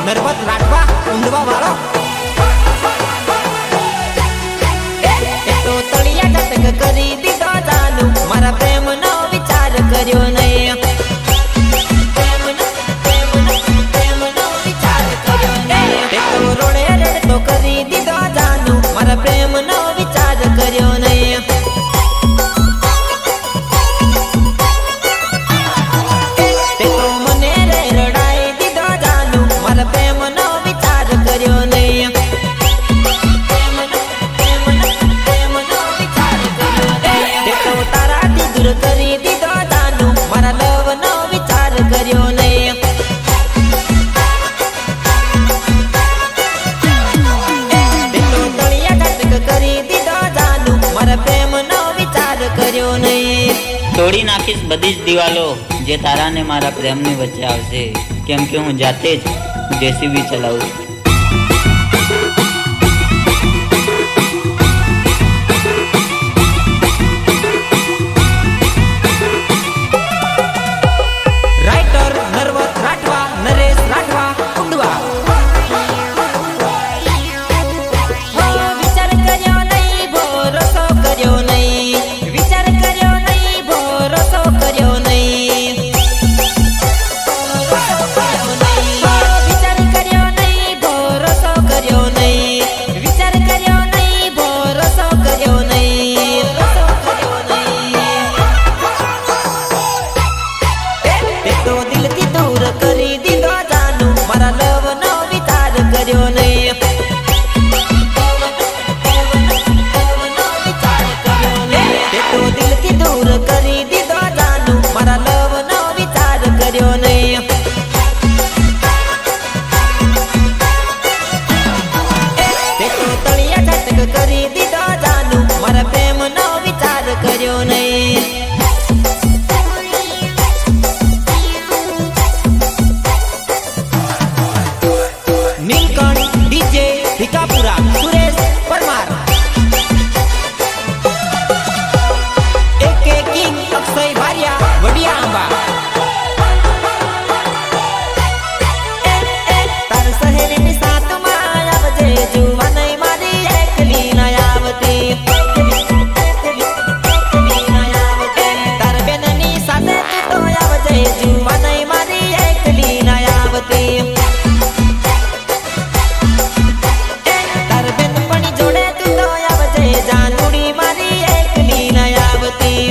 નર્વત રાઠવા ઊંડવા વાળો તો તળિયા ટટક કરી દીધો જાનું મારા પ્રેમનો વિચાર કર્યો નહીં વિચાર કર્યો નહીં તો રોડે રડતો કરી દીધો જાનું મારા પ્રેમનો વિચાર કર્યો નહીં કરી દીધો જાનું મારા લવનો વિચાર કર્યો નહીં તળિયા ટટક કરી દીધો જાનું મારા પ્રેમનો વિચાર કર્યો નહીં તોડી નાખીશ બધી જ દિવાલો જે તારા ને મારા પ્રેમની વચ્ચે આવશે કેમ કે હું જાતે જ જેસીબી ચલાવું કરી દીધો જાનું મારા પ્રેમનો વિચાર કર્યો નહીં નીલકંઠ ડીજે ભીકાપુરા સુરેશ પરમાર એકે કિંગ અક્ષય ભારિયા વડિયા આંબા તાર સહેલીની સાથમાં આવજે જુવા નહીં મારી એકલી ના આવતી તાર બેનની સાથે તું તો આવજે જુવા નહીં મારી એકલી ના આવતી તાર બેનપણી જોડે તું તો આવજે જાનુડી મારી એકલી ના આવતી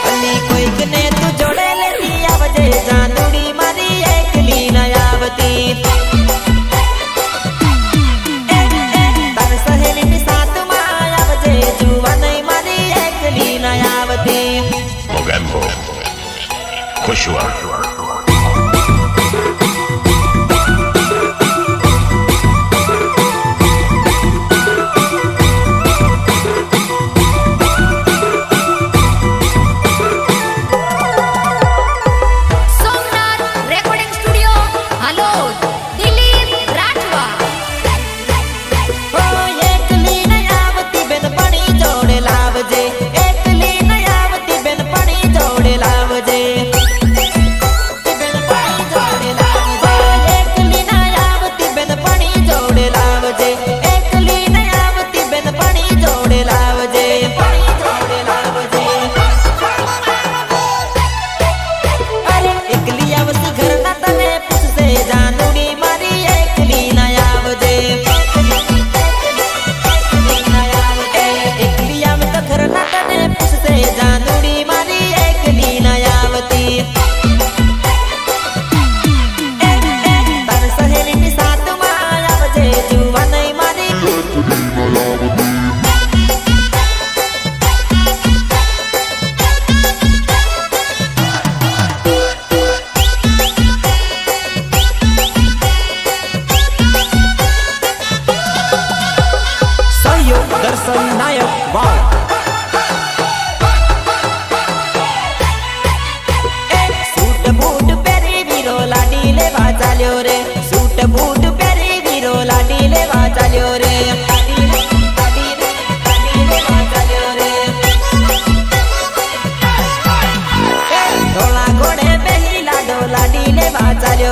અલી કોઈકને તું જોડે લેતી આવજે જાનુડી મારી એકલી ના આવતી તાર સહેલીની સાથમાં આવજે જુવા નહીં મારી એકલી ના આવતી Mogambo, खुश हुआ સોમનાથ રેકોર્ડિંગ સ્ટુડિયો હાલોદ દિલીપ રાઠવા ઓ એકલી નહીં આવતી બેનપણી જોડે લાવજે એકલી નહીં આવતી બેનપણી જોડે લાવજે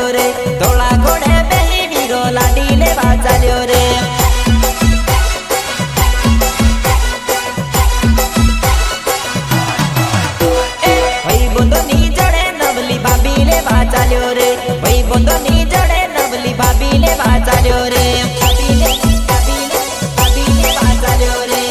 ચાલ્યો રે ધોળા ઘોડે બેહી વીરો લાડી લેવા ચાલ્યો રે ભાઈબંધોની જોડે નવલી ભાભી લેવા ચાલ્યો રે ભાઈબંધોની જોડે નવલી ભાભી લેવા ચાલ્યો રે ભાભી લેવા ચાલ્યો રે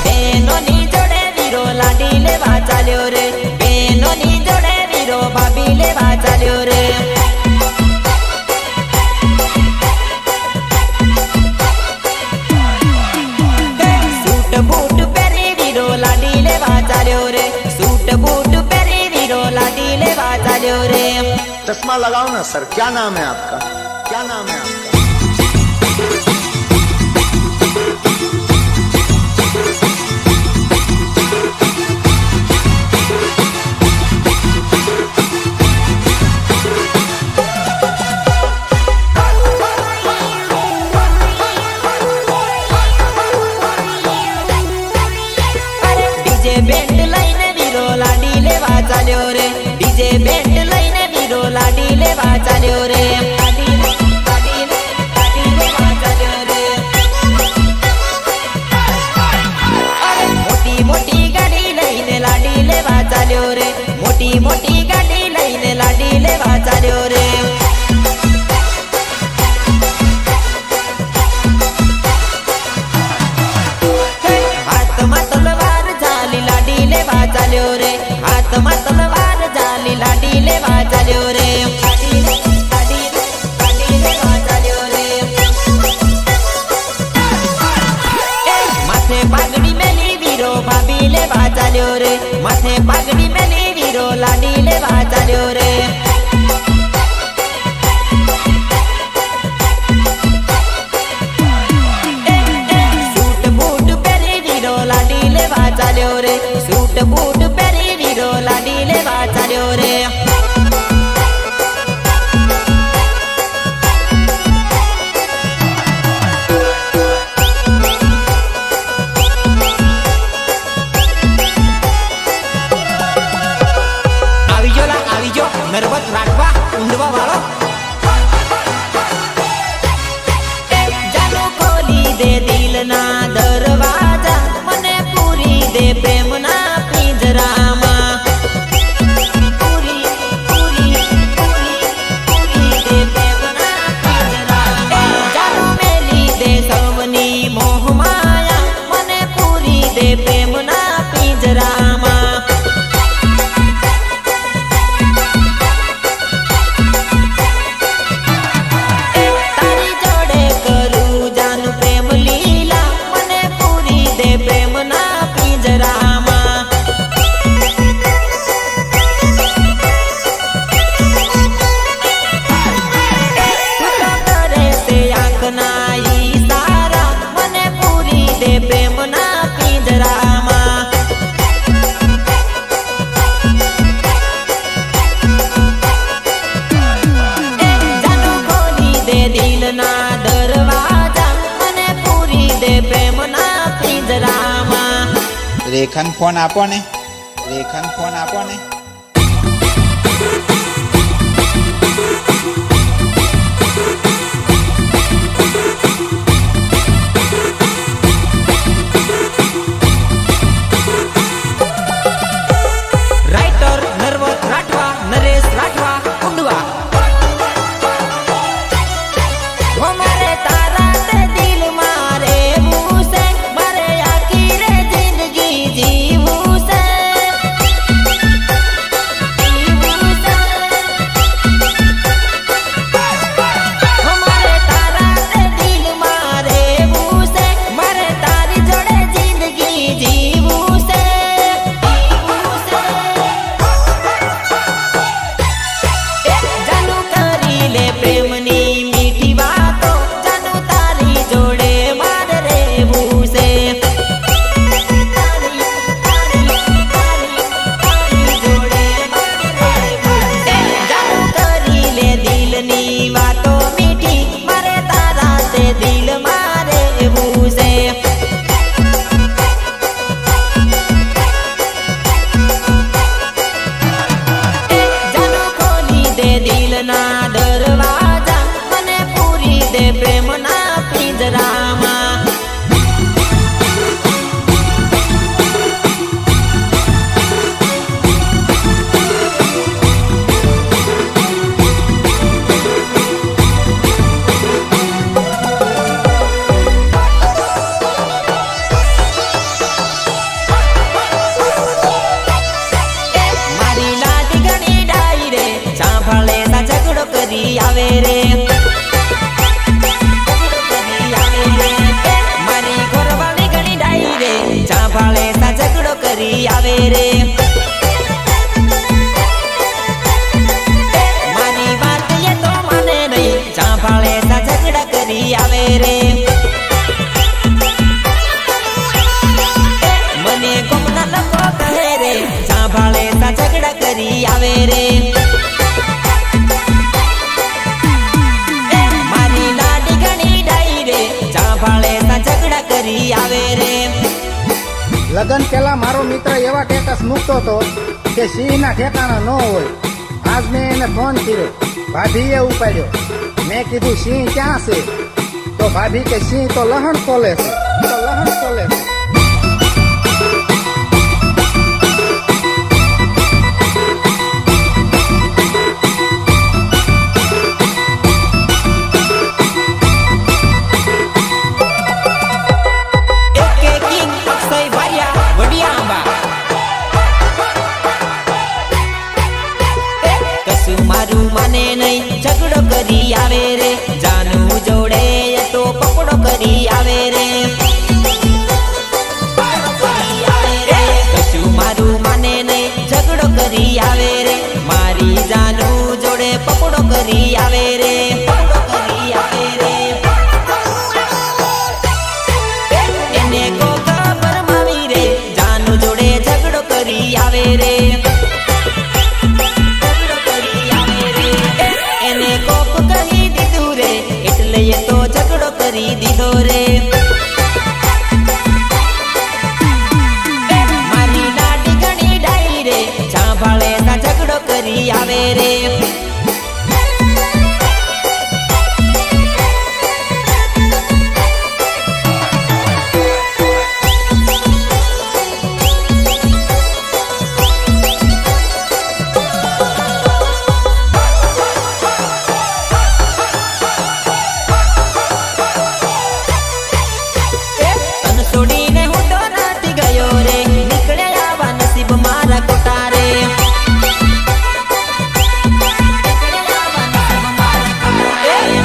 બેનોની જોડે વીરો લાડી લેવા ચાલ્યો રે બેનોની જોડે વીરો ભાભી લેવા ચાલ્યો રે સૂટ બૂટ પહેરી વીરો લાડી લેવા ચાલ્યો રે સૂટ બૂટ પહેરી વીરો લાડી લેવા ચાલ્યો રે चश्मा लगाओ ना सर, क्या नाम है आपका? क्या नाम है आपका? ડીજે બેન્ડ લઈને વીરો લાડી લેવા ચાલ્યો રે ડીજે બેન્ડ લઈને વીરો લાડી લેવા ચાલ્યો રે લાડી લેવા ચાલ્યો રે મોટી મોટી ગાડી લઈને લાડી લેવા ચાલ્યો રે મોટી મોટી ગાડી લઈને લાડી લેવા ચાલ્યો રે હાથમાં તલવાર ઝાલી લાડી લેવા ચાલ્યો રે હાથમાં તલવાર ઝાલી લાડી લેવા ચાલ્યો રે લાડી લેવા ચાલ્યો રે માથે પાઘડી મેલી વીરો ભાભી લેવા ચાલ્યો રે માથે પાઘડી મેલી વીરો લાડી લેવા ચાલ્યો રે સૂટ બૂટ પહેરી વીરો લાડી લેવા ચાલ્યો રે સૂટ બૂટ પહેરી વીરો લાડી લેવા ચાલ્યો રે આવી જો નરવત રાખવા ઊંડવા વાળો જાનો ખોલી દે દિલના દરવાજા મને પૂરી દે પ્રેમના પિંજરામાં પૂરી દે પ્રેમના પિંજરામાં જાનો મેલી દે સૌની મોહમાયા મને પૂરી દે પ્રેમના પિંજરામાં તારી જોડે કરું જાનું પ્રેમ લીલા મને પૂરી દે પ્રેમના પિંજરામાં તું તો કરે છે આંખના ઈશારા મને પૂરી દે પ્રેમના પિંજરામાં જાનું ખોલી દે દિલના દરવાજા મને પૂરી દે પ્રેમના પિંજરામાં રેખન ફોન આપો ને રેખન ફોન આપો ને રાઇટર નરવત રાઠવા નરેશ રાઠવા ઊંડવા હો મારે તારા તે દિલ મારે મૂસે મારે આખી રે જિંદગી જીવું છે આવે રે મારી વાત એ તો માને નહીં સાંભળે તા ઝઘડા કરી આવે રે મને કોમના લોકો કહે રે સાંભળે તા ઝઘડા કરી આવે રે મારી લાડી ઘણી ડાઈ રે સાંભળે તા ઝઘડા કરી આવે રે લગન પેલા મારો મિત્ર એવા ટેટસ મૂકતો હતો કે સિંહના ઠેકાણા ન હોય. આજ મેં એને ફોન કર્યો, ભાભીએ ઉપાડ્યો. મેં કીધું સિંહ ક્યાં છે? તો ભાભી કે સિંહ તો લહણ ખોલે છે. મારું માને નહીં ઝઘડો કરી આવે રે જાનું જોડે તો પકડો કરી આવે રે કશું મારું માને નહીં ઝઘડો કરી આવે રે મારી જાનું જોડે પકડો કરી આવે રે એને કો ખબર માવી રે જાનું જોડે ઝઘડો કરી આવે રે કરી દીધો રે મારી લાડી ઘણી ડાઈ રે સાંભળે તા ઝઘડો કરી આવે રે છોડીને હું તો નાતી ગયો રે નીકળ્યા આવા નસીબ મારા ખોટા રે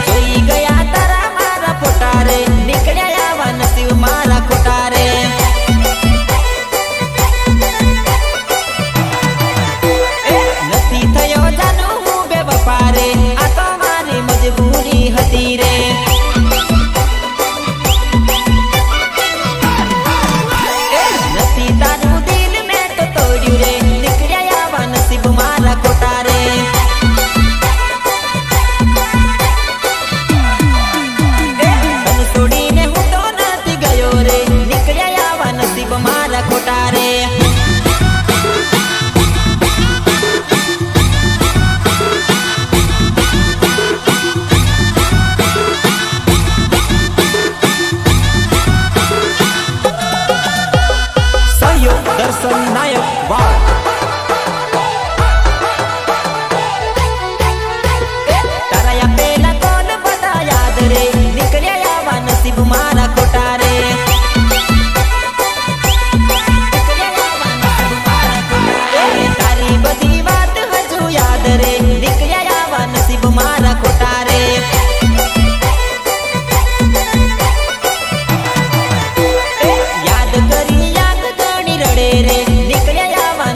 જોઈ ગયા તારા મારા ફોટા રે નીકળ્યા આવા નસીબ મારા ખોટા રે નથી થયો જાનું હું બેવફા રે આ તો મારી મજબૂરી હતી રે મારા ખોટા રે સહયોગ દર્શન નાયક વાવ તારા પેલા કોણ બધા યાદ રે નીકળ્યા આવા નસીબ મારા ખોટા રે બધી વાત હજુ યાદ રે નીકળ્યા આવા નસીબ મારા ખોટા રે યાદ કરી યાદ ઘણી રડે રે નીકળ્યા આવા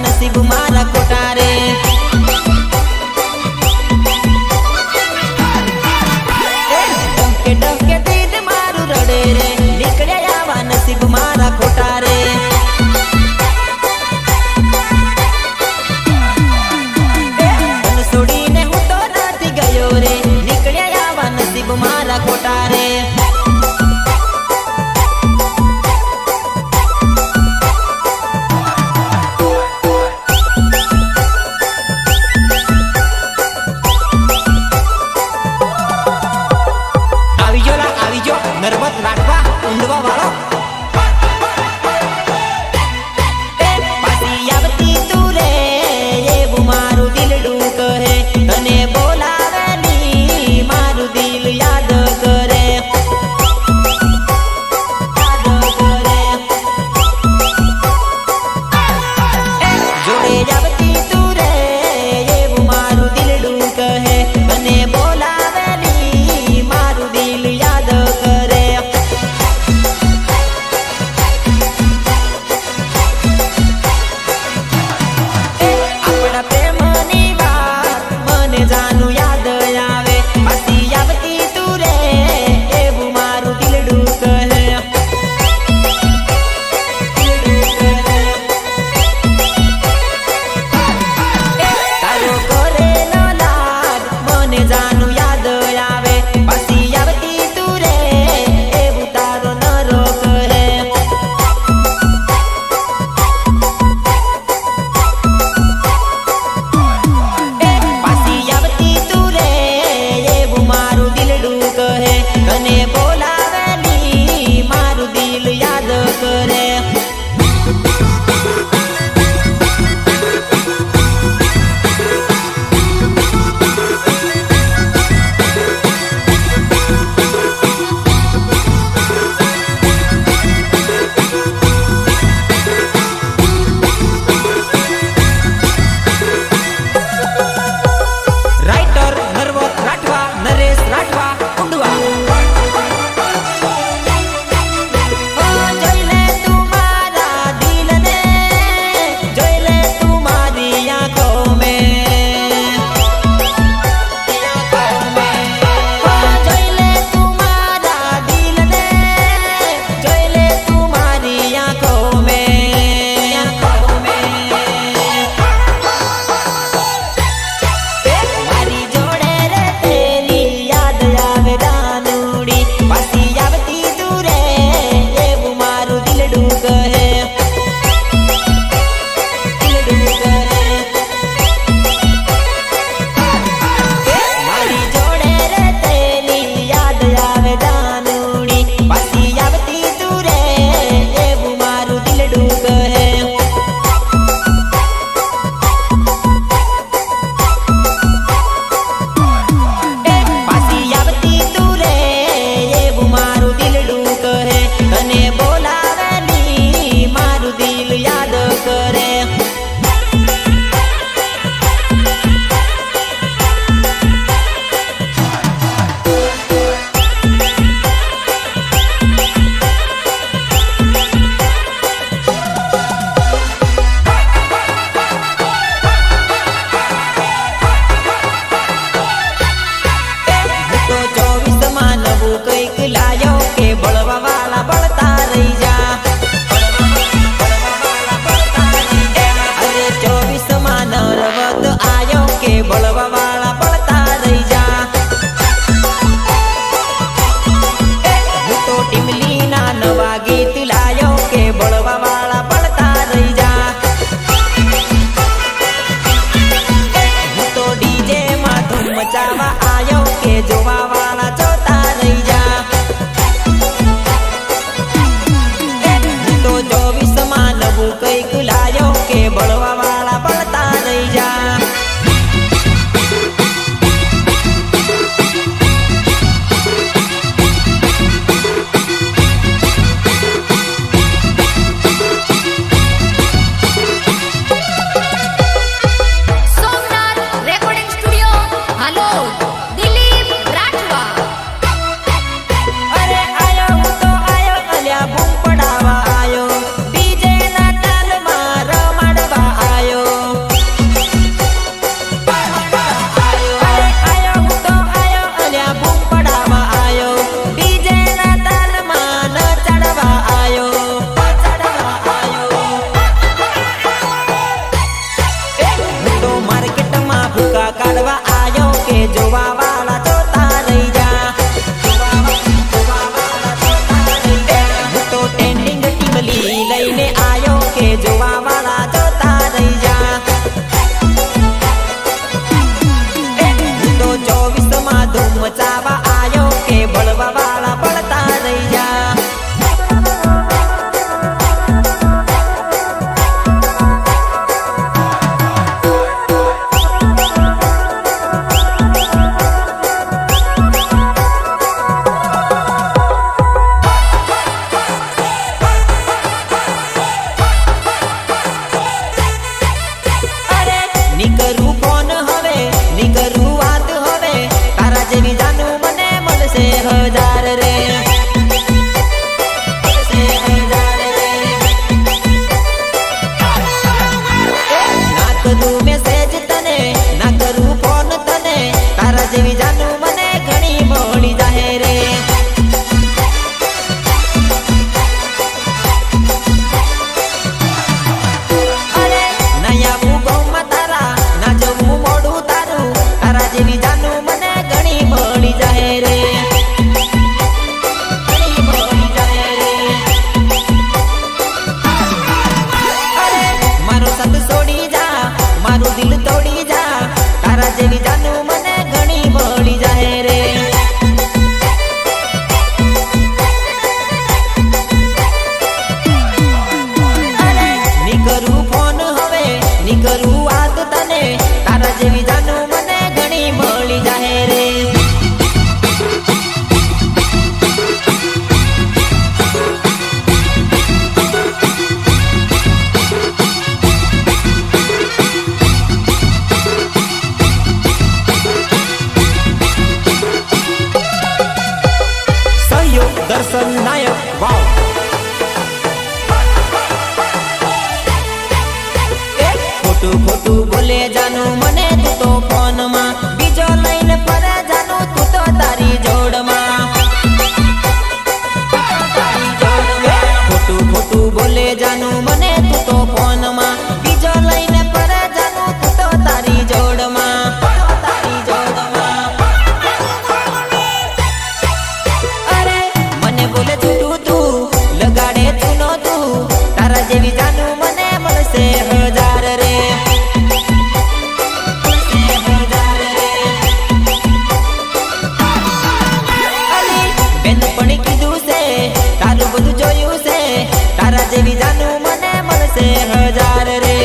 ખોટું ખોટું બોલે જાનું મને તું તો ફોનમાં બીજો લઈને ફરે જાનું તું તો તારી જોડમાં ખોટું ખોટું બોલે જાનું મને તું તો ફોનમાં બીજો લઈને ફરે જાનું તું તો તારી જોડમાં તારી જોડમાં અરે મને બોલે છૂટું તું લગાડે તું નો તું તારા જેવી જાનું મને મળશે હજાર રે બેનપણી કીધું છે તારું બધું જોયું છે તારા જેવી જાનું મને મળશે હજાર રે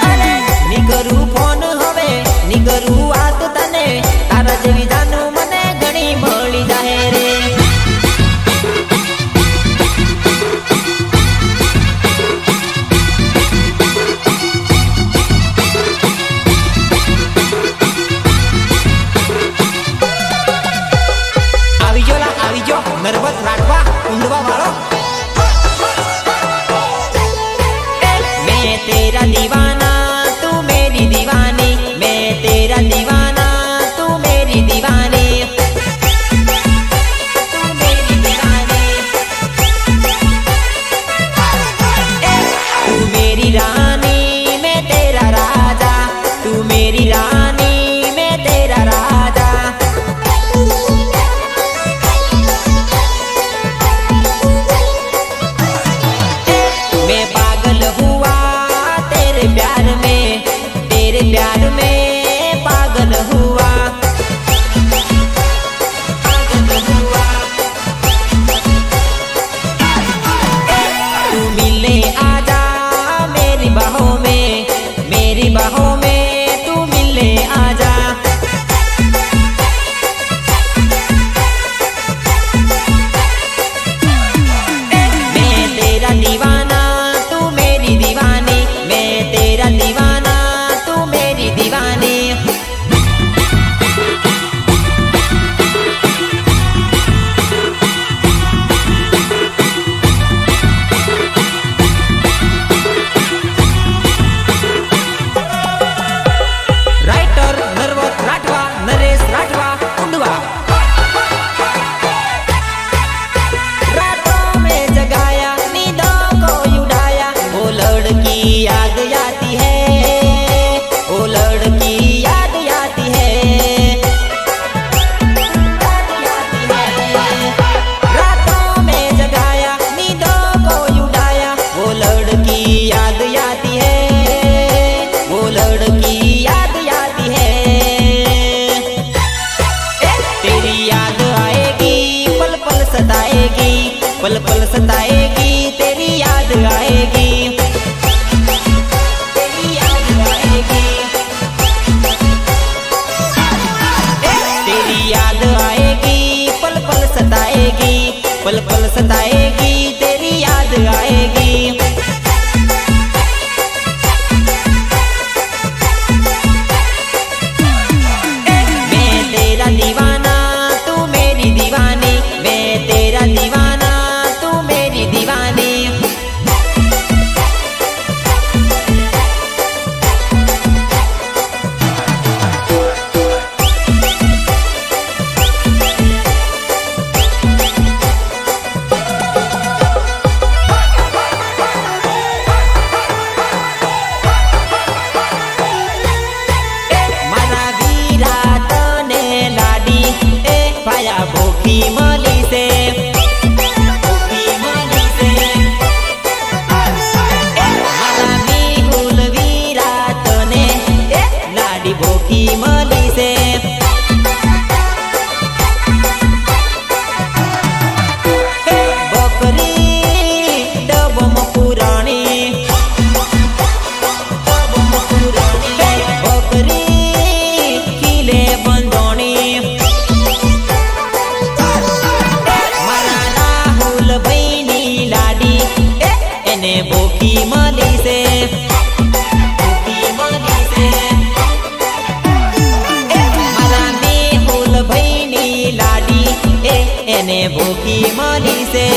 અરે ની કરું ફોન હવે ની કરું વાત તને તારા જેવી જાનું મને ઘણી મળી જાય રે આવી જો નર્વસ રાઠવા ઊંડવા વાળો मैं तेरा दीवाना तू मेरी दीवानी मैं तेरा दीवाना तू मेरी दीवानी तू मेरी दीवानी तू मेरी रानी मैं तेरा राजा तू मेरी रानी मैं तेरा राजा मैं पागल हुआ तेरे प्यार में पागल हुआ तू मिलने आजा मेरी बाहों में तू मिलने आजा मैं तेरा दीवाना तू मेरी दीवानी मैं तेरा दीवाना तू मेरी दीवानी राइटर नर्वस राठवा नरेश राठवा कुंडवा रातों में जगाया नींदों को उड़ाया वो लड़की याद आती है वो लड़की याद आती है रातों में जगाया नींदों को उड़ाया वो लड़की याद आती है वो लड़की याद आती है तेरी याद आएगी पल पल सताएगी पल पल सताएगी तेरी याद आएगी तेरी याद आएगी तेरी याद आएगी पल पल सताएगी पल पल सताएगी तेरी याद आएगी मैं तेरा दीवाना तू मेरी दीवानी मैं तेरा दीवाना तू मेरी दीवानी ભૂખી મળી છે.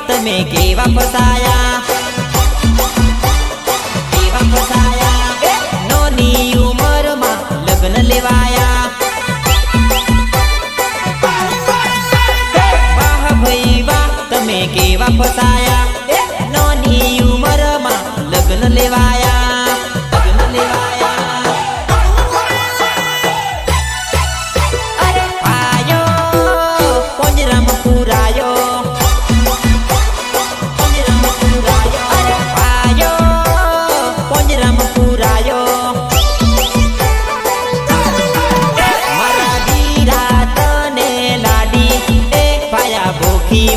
તમે કેવા ફસાયા, કેવા ફસાયા, નાની ઉંમરમાં લગ્ન લેવાયા. વાહ ભાઈ વાહ તમે કેવા ફસાયા, નાની ઉંમરમાં લગ્ન લેવાયા, લગ્ન લેવાયા. અરે આયો પોંજરામાં પુરાયો, ભૂખી